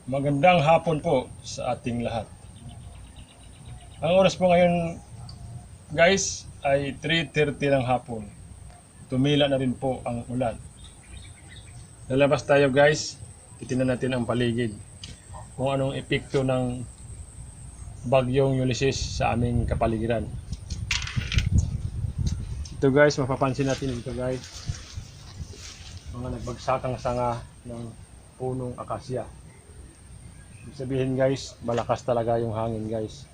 Magandang hapon po sa ating lahat. Ang oras po ngayon guys ay 3:30 ng hapon. Tumila na rin po ang ulan. Lalabas tayo guys, titingnan natin ang paligid. Kung anong epekto ng bagyong Ulysses sa aming kapaligiran. Ito guys, mapapansin natin dito guys. Mga nagbagsakang sanga ng punong akasya. Ibig sabihin guys, malakas talaga yung hangin guys.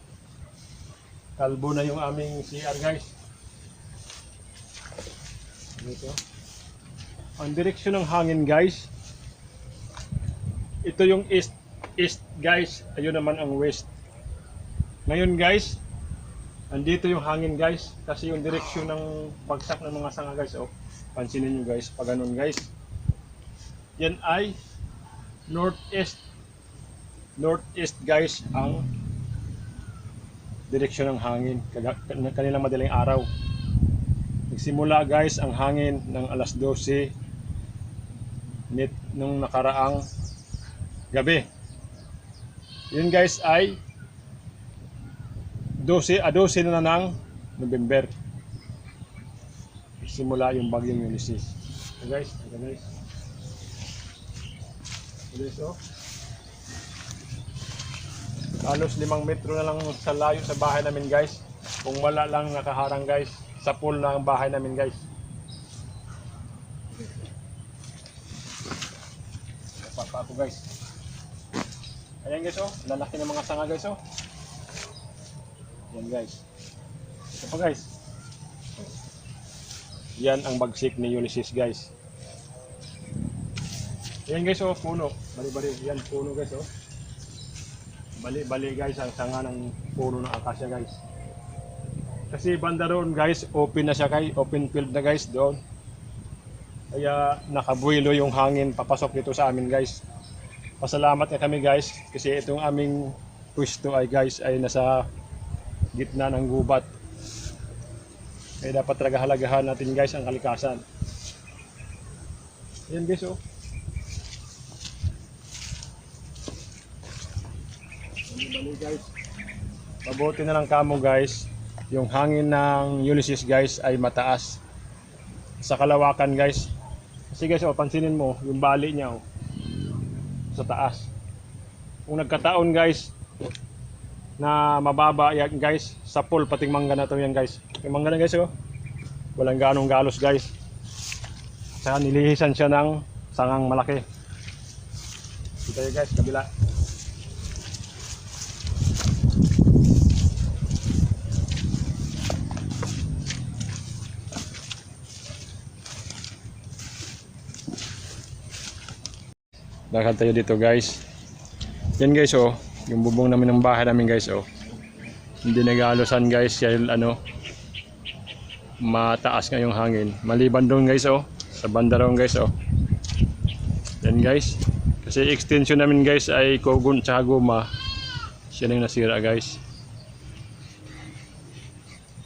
Kalbo na yung aming CR guys. Dito. Ang direksyon ng hangin guys, ito yung east guys, ayun naman ang west. Ngayon guys, andito yung hangin guys, kasi yung direksyon ng bagsak ng mga sanga guys, oh, pansinin nyo guys, pag ganun guys, yan ay northeast guys ang direksyon ng hangin kanilang madaling araw. Nagsimula guys ang hangin ng alas 12 nung nakaraang gabi. Yun guys ay 12 na ng November. Simula yung bagyong Ulysses. So guys, oh. Halos 5 metro na lang sa layo sa bahay namin guys. Kung wala lang nakaharang guys, sa pool na ang bahay namin guys. Napapa ako guys. Ayan guys, oh, lalaki ng mga sanga guys, oh. Yan guys. Ito pa guys. Yan ang bagsik ni Ulysses guys. Ayan guys, oh, puno. Bali-bali, yan puno guys, oh. Bali-bali guys ang sanga ng puno ng akasya guys. Kasi banda doon guys, open na siya guys, open field na guys doon. Kaya nakabuelo yung hangin papasok dito sa amin guys. Pasalamat na kami guys kasi itong aming pwesto ay guys ay nasa gitna ng gubat. Kaya dapat talaga halagahan natin guys ang kalikasan. Ayan guys, oh. Bali guys, mabuti na lang kamo guys, yung hangin ng Ulysses guys ay mataas sa kalawakan guys. Kasi guys, oh, pansinin mo yung bali niya, oh, sa taas. Kung nagkataon guys na mababa yan guys, sa pool pating mangga na to yan guys. Yung mangga na guys, oh, walang ganong galos guys. Saka nilihisan siya ng sangang malaki. Dito yun guys, kabila. Lakad tayo dito guys. Yan guys, oh, yung bubong namin ng bahay namin guys, oh. Hindi nag-aalosan guys dahil ano, mataas nga yung hangin. Maliban doon guys, oh, sa banda roon guys, oh. Yan guys. Kasi extension namin guys ay kogon tsaka guma. Siya yung nasira guys.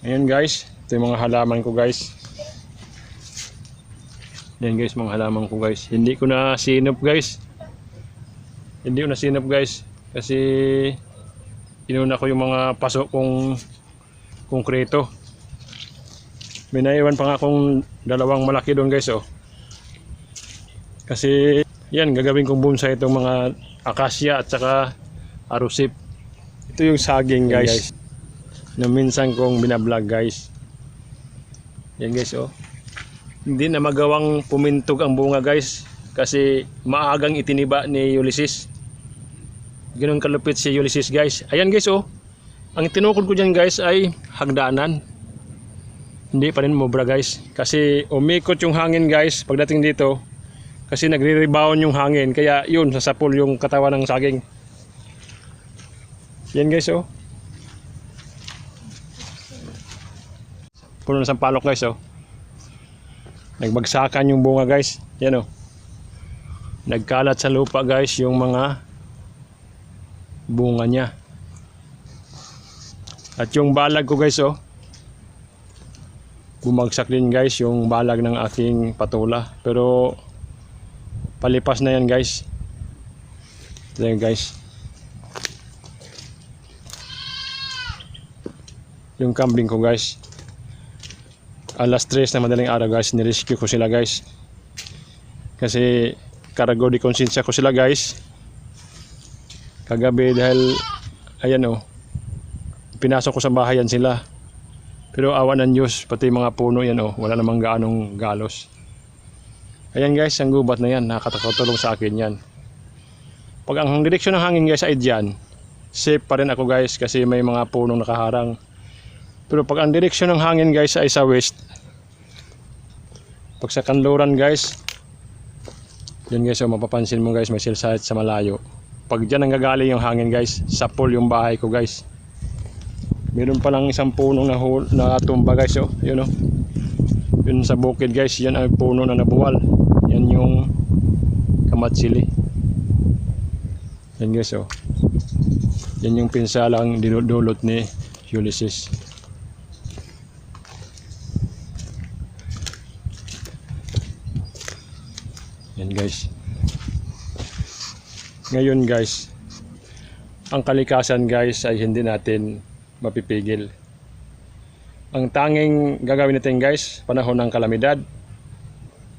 Ayan guys, ito yung mga halaman ko guys. Yan guys, mga halaman ko guys. Hindi ko na sinop guys. Hindi ko na sinop guys kasi inuna ko yung mga pasok kong konkreto. May naiwan pa nga akong dalawang malaki doon guys, oh. Kasi yan, gagawin kong bonsai itong mga akasya at saka arusip. Ito yung saging guys, na minsan kong binablog guys. Yan guys, oh. Hindi na magawang pumintog ang bunga guys kasi maagang itiniba ni Ulysses. Ganun kalupit si Ulysses guys. Ayan guys, oh. Ang tinukod ko dyan guys ay hagdanan. Hindi pa rin mobra guys. Kasi umikot yung hangin guys pagdating dito. Kasi nagre-rebound yung hangin. Kaya yun, sasapol yung katawan ng saging. Yan guys, oh. Puno na sampalok guys, oh. Nagbagsakan yung bunga guys. Yan, oh. Nagkalat sa lupa guys yung mga bunga niya. At yung balag ko guys, oh, bumagsak din guys yung balag ng aking patula. Pero palipas na yan guys. Ito yun guys. Yung kambing ko guys. Alas 3 na madaling araw guys, nirescue ko sila guys. Kasi karago di konsensya ko sila guys. Kagabi dahil ayan oh, pinasok ko sa bahayan sila. Pero awa ng Diyos, pati mga puno yan oh, wala namang gaanong galos. Ayan guys, ang gubat na yan, nakakatulong sa akin yan. Pag ang direksyon ng hangin guys ay dyan, safe pa rin ako guys kasi may mga punong nakaharang. Pero pag ang direksyon ng hangin guys ay sa west, pag sa kanluran guys, yan guys oh, mapapansin mo guys may silsahit sa malayo. Pag dyan ang gagaling yung hangin guys, sa pool yung bahay ko guys. Meron pa lang isang punong na tumba guys oh, yun oh. Yun sa bukid guys, yan ay puno na nabuwal. Yan yung kamatsili. Yan guys oh. Yan yung pinsalang dinudulot ni Ulysses. Yan guys. Ngayon guys, ang kalikasan guys ay hindi natin mapipigil. Ang tanging gagawin natin guys, panahon ng kalamidad,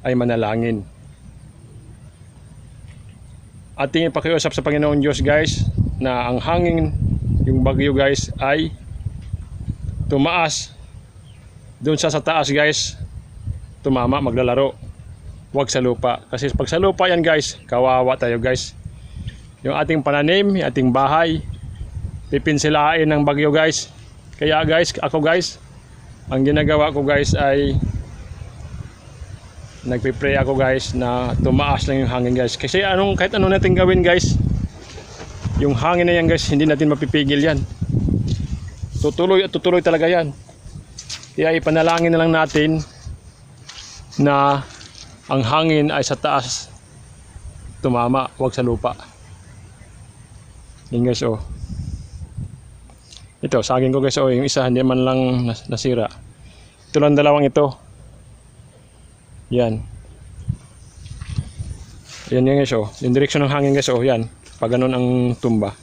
ay manalangin. Ating ipakiusap sa Panginoon Diyos guys, na ang hangin, yung bagyo guys, ay tumaas. Doon sa taas guys, tumama, maglalaro. Huwag sa lupa. Kasi pag sa lupa yan guys, kawawa tayo guys. Yung ating pananim, yung ating bahay, pipinsilain ng bagyo guys. Kaya guys, ako guys, ang ginagawa ko guys ay nagpipray ako guys na tumaas lang yung hangin guys. Kasi kahit ano natin gawin guys, yung hangin na yan guys, hindi natin mapipigil yan. Tutuloy at tutuloy talaga yan. Kaya ipanalangin na lang natin na ang hangin ay sa taas tumama, huwag sa lupa. Yan guys oh. Ito, saging ko guys oh, yung isa hindi man lang nasira. Ito lang dalawang ito. Yan. Yan guys oh. Yung direksyon ng hangin guys oh, yan. Pag ganun ang tumba.